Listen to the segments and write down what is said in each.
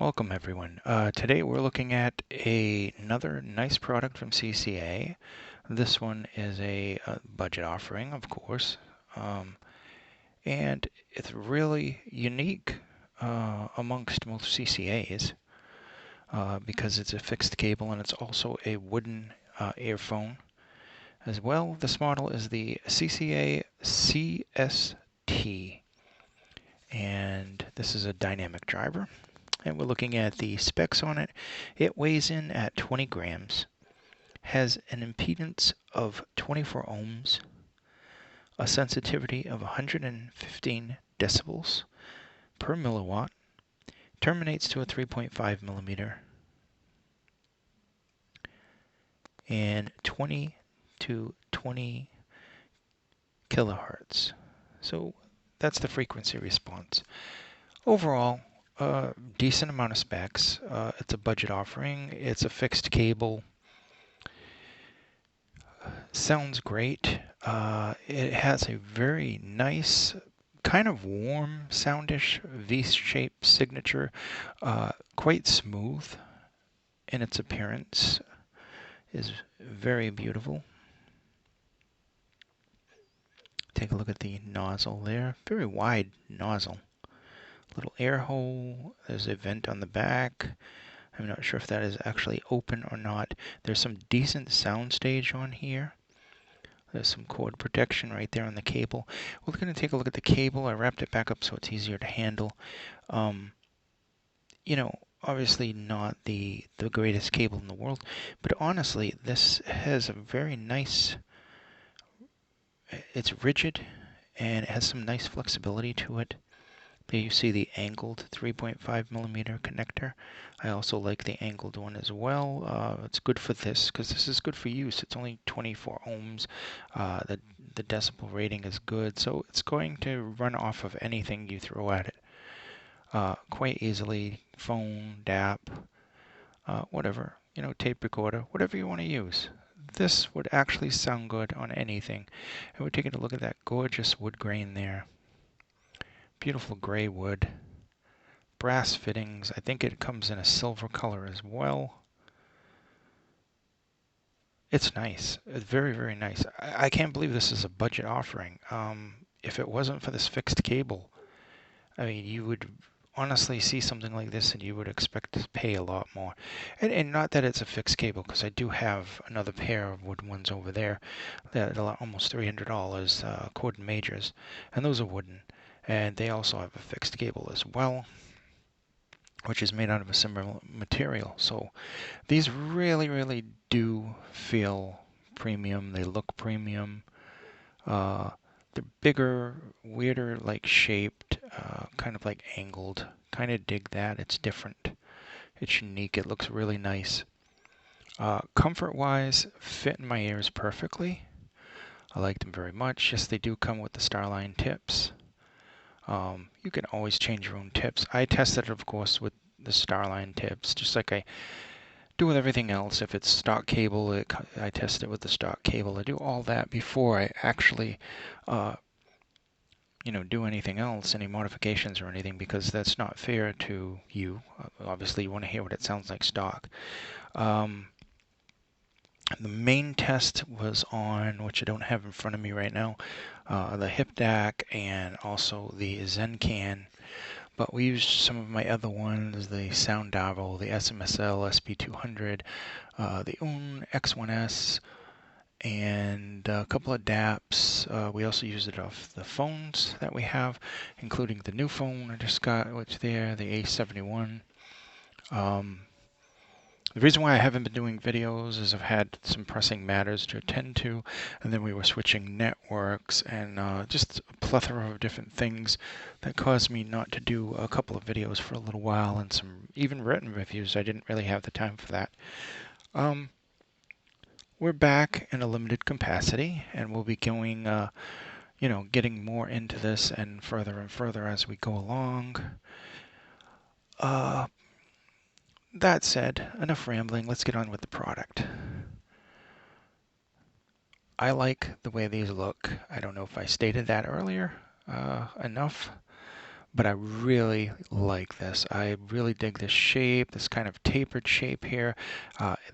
Welcome everyone. Today we're looking at another nice product from CCA. This one is a budget offering, of course, and it's really unique amongst most CCAs because it's a fixed cable and it's also a wooden earphone as well. This model is the CCA CST, and this is a dynamic driver. And we're looking at the specs on it. It weighs in at 20 grams, has an impedance of 24 ohms, a sensitivity of 115 decibels per milliwatt, terminates to a 3.5 millimeter, and 20 to 20 kilohertz. So that's the frequency response. Overall, decent amount of specs. It's a budget offering. It's a fixed cable. Sounds great. It has a very nice, kind of warm soundish V-shaped signature. Quite smooth in its appearance. Is very beautiful. Take a look at the nozzle there. Very wide nozzle. Little air hole. There's a vent on the back. I'm not sure if that is actually open or not. There's some decent soundstage on here. There's some cord protection right there on the cable. We're going to take a look at the cable. I wrapped it back up so it's easier to handle. Obviously not the greatest cable in the world, but honestly, this has a very nice, it's rigid, and it has some nice flexibility to it. There you see the angled 3.5 millimeter connector. I also like the angled one as well. It's good for this because this is good for use. It's only 24 ohms. The decibel rating is good, so it's going to run off of anything you throw at it quite easily. Phone, DAP, whatever, tape recorder, whatever you want to use. This would actually sound good on anything. And we're taking a look at that gorgeous wood grain there. Beautiful gray wood, brass fittings. I think it comes in a silver color as well. It's nice. It's very, very nice. I can't believe this is a budget offering. If it wasn't for this fixed cable, I mean, you would honestly see something like this and you would expect to pay a lot more. And not that it's a fixed cable, because I do have another pair of wood ones over there that are almost $300, cord majors, and those are wooden. And they also have a fixed cable as well, which is made out of a similar material. So these really, really do feel premium. They look premium. They're bigger, weirder, like shaped, kind of like angled. Kind of dig that. It's different. It's unique. It looks really nice. Comfort-wise, fit in my ears perfectly. I like them very much. Yes, they do come with the Starline tips. You can always change your own tips. I tested it, of course, with the Starline tips, just like I do with everything else. If it's stock cable, I test it with the stock cable. I do all that before I actually, do anything else, any modifications or anything, because that's not fair to you. Obviously, you want to hear what it sounds like stock. The main test was on, which I don't have in front of me right now, the hip DAC and also the ZenCan. But we used some of my other ones, the Soundavo, the SMSL SP200, the OON X1S, and a couple of DAPs. We also used it off the phones that we have, including the new phone I just got, which there, the A71. The reason why I haven't been doing videos is I've had some pressing matters to attend to, and then we were switching networks and just a plethora of different things that caused me not to do a couple of videos for a little while, and some even written reviews. I didn't really have the time for that. We're back in a limited capacity, and we'll be going, getting more into this and further as we go along. That said, enough rambling. Let's get on with the product. I like the way these look. I don't know if I stated that earlier enough, but I really like this. I really dig this shape, this kind of tapered shape here.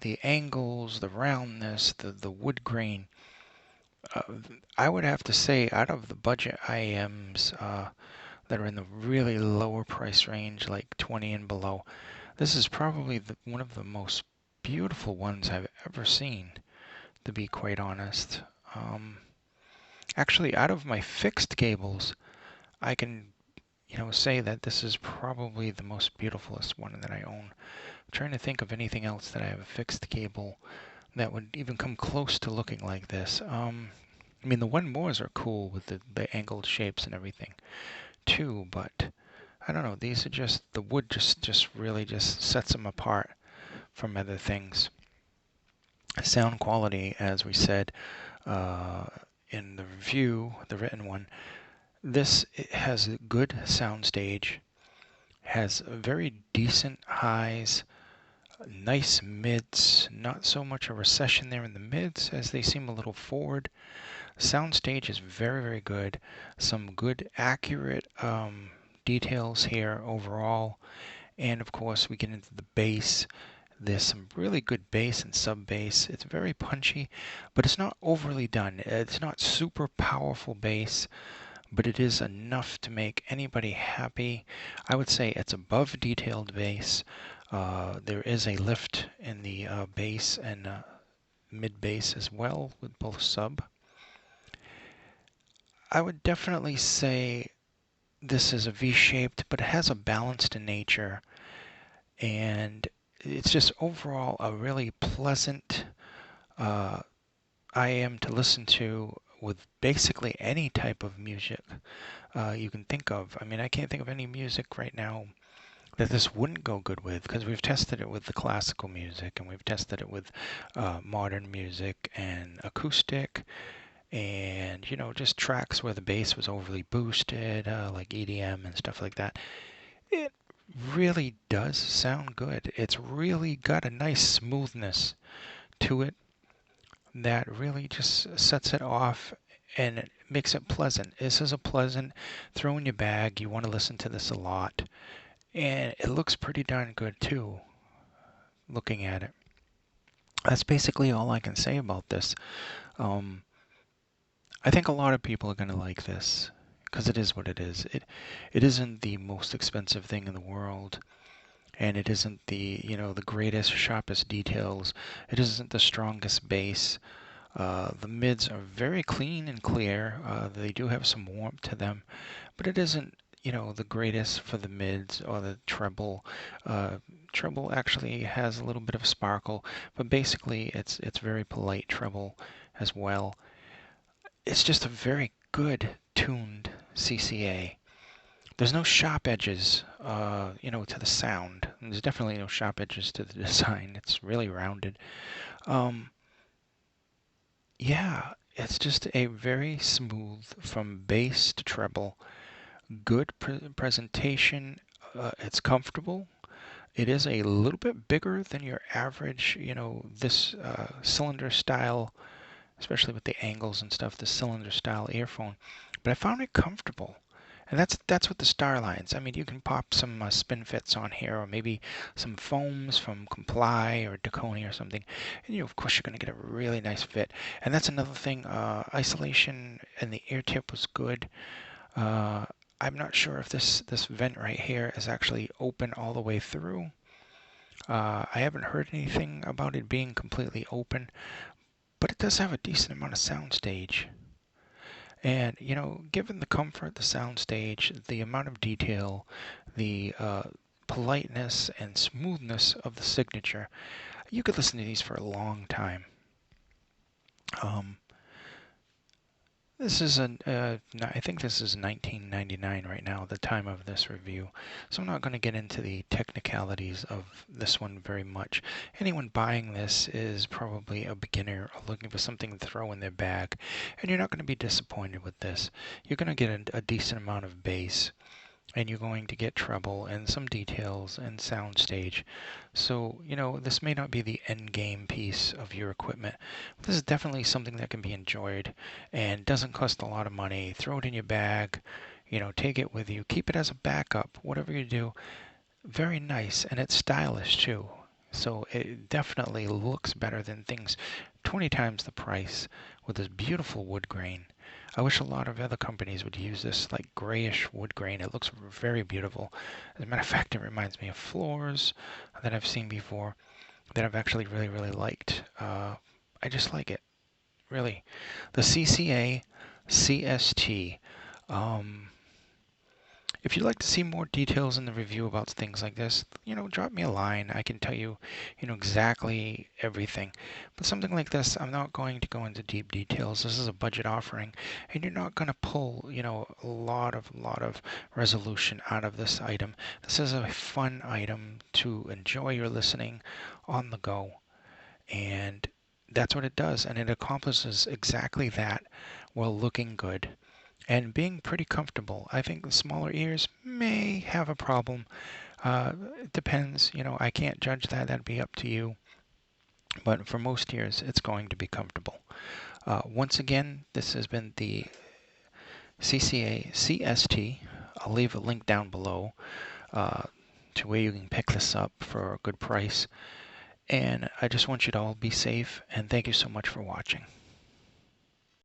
The angles, the roundness, the wood grain. Uh, I would have to say, out of the budget IEMs that are in the really lower price range, like 20 and below, this is probably one of the most beautiful ones I've ever seen, to be quite honest. Um, Actually, out of my fixed cables, I can, say that this is probably the most beautifulest one that I own. I'm trying to think of anything else that I have a fixed cable that would even come close to looking like this. I mean, the one mores are cool with the angled shapes and everything too, but I don't know. These are just the wood just really just sets them apart from other things. Sound quality, as we said uh, in the review, the written one, this has a good soundstage, has very decent highs, nice mids, not so much a recession there in the mids as they seem a little forward. Soundstage is very, very good. Some good, accurate details here overall. And of course, we get into the bass. There's some really good bass and sub bass. It's very punchy, but it's not overly done. It's not super powerful bass, but it is enough to make anybody happy. I would say it's above detailed bass. There is a lift in the bass and mid bass as well with both sub. I would definitely say this is a V-shaped, but it has a balanced nature, and it's just overall a really pleasant IM to listen to with basically any type of music you can think of. I mean, I can't think of any music right now that this wouldn't go good with, because we've tested it with the classical music and we've tested it with modern music and acoustic and just tracks where the bass was overly boosted, like EDM and stuff like that. It really does sound good. It's really got a nice smoothness to it that really just sets it off and it makes it pleasant. This is a pleasant throw in your bag. You want to listen to this a lot. And it looks pretty darn good too, looking at it. That's basically all I can say about this. Um, I think a lot of people are going to like this because it is what it is. It isn't the most expensive thing in the world, and it isn't the greatest, sharpest details. It isn't the strongest bass. The mids are very clean and clear. They do have some warmth to them, but it isn't, the greatest for the mids or the treble. Treble actually has a little bit of sparkle, but basically it's very polite treble as well. It's just a very good tuned CCA. There's no sharp edges, to the sound. There's definitely no sharp edges to the design. It's really rounded. Um, yeah, it's just a very smooth from bass to treble. Good presentation. It's comfortable. It is a little bit bigger than your average, this cylinder style, especially with the angles and stuff, the cylinder style earphone. But I found it comfortable. And that's with the Starlines. I mean, you can pop some spin fits on here, or maybe some foams from Comply or Deconi or something, and of course you're going to get a really nice fit. And that's another thing. Isolation and the ear tip was good. Uh, I'm not sure if this vent right here is actually open all the way through. I haven't heard anything about it being completely open, but it does have a decent amount of soundstage. And, given the comfort, the soundstage, the amount of detail, the politeness and smoothness of the signature, you could listen to these for a long time. Um, This is I think this is 1999 right now, the time of this review. So I'm not going to get into the technicalities of this one very much. Anyone buying this is probably a beginner looking for something to throw in their bag, and you're not going to be disappointed with this. You're going to get a decent amount of bass, and you're going to get treble and some details and soundstage. So, this may not be the end game piece of your equipment. This is definitely something that can be enjoyed and doesn't cost a lot of money. Throw it in your bag, take it with you. Keep it as a backup, whatever you do. Very nice, and it's stylish too. So it definitely looks better than things 20 times the price with this beautiful wood grain. I wish a lot of other companies would use this like grayish wood grain. It looks very beautiful. As a matter of fact, it reminds me of floors that I've seen before that I've actually really, really liked. I just like it, really. The CCA CST. Um, if you'd like to see more details in the review about things like this, drop me a line. I can tell you, exactly everything. But something like this, I'm not going to go into deep details. This is a budget offering, and you're not going to pull, a lot of resolution out of this item. This is a fun item to enjoy your listening on the go, and that's what it does, and it accomplishes exactly that while looking good and being pretty comfortable. I think the smaller ears may have a problem. It depends. I can't judge that. That'd be up to you. But for most ears, it's going to be comfortable. Once again, this has been the CCA CST. I'll leave a link down below uh, to where you can pick this up for a good price. And I just want you to all be safe, and thank you so much for watching.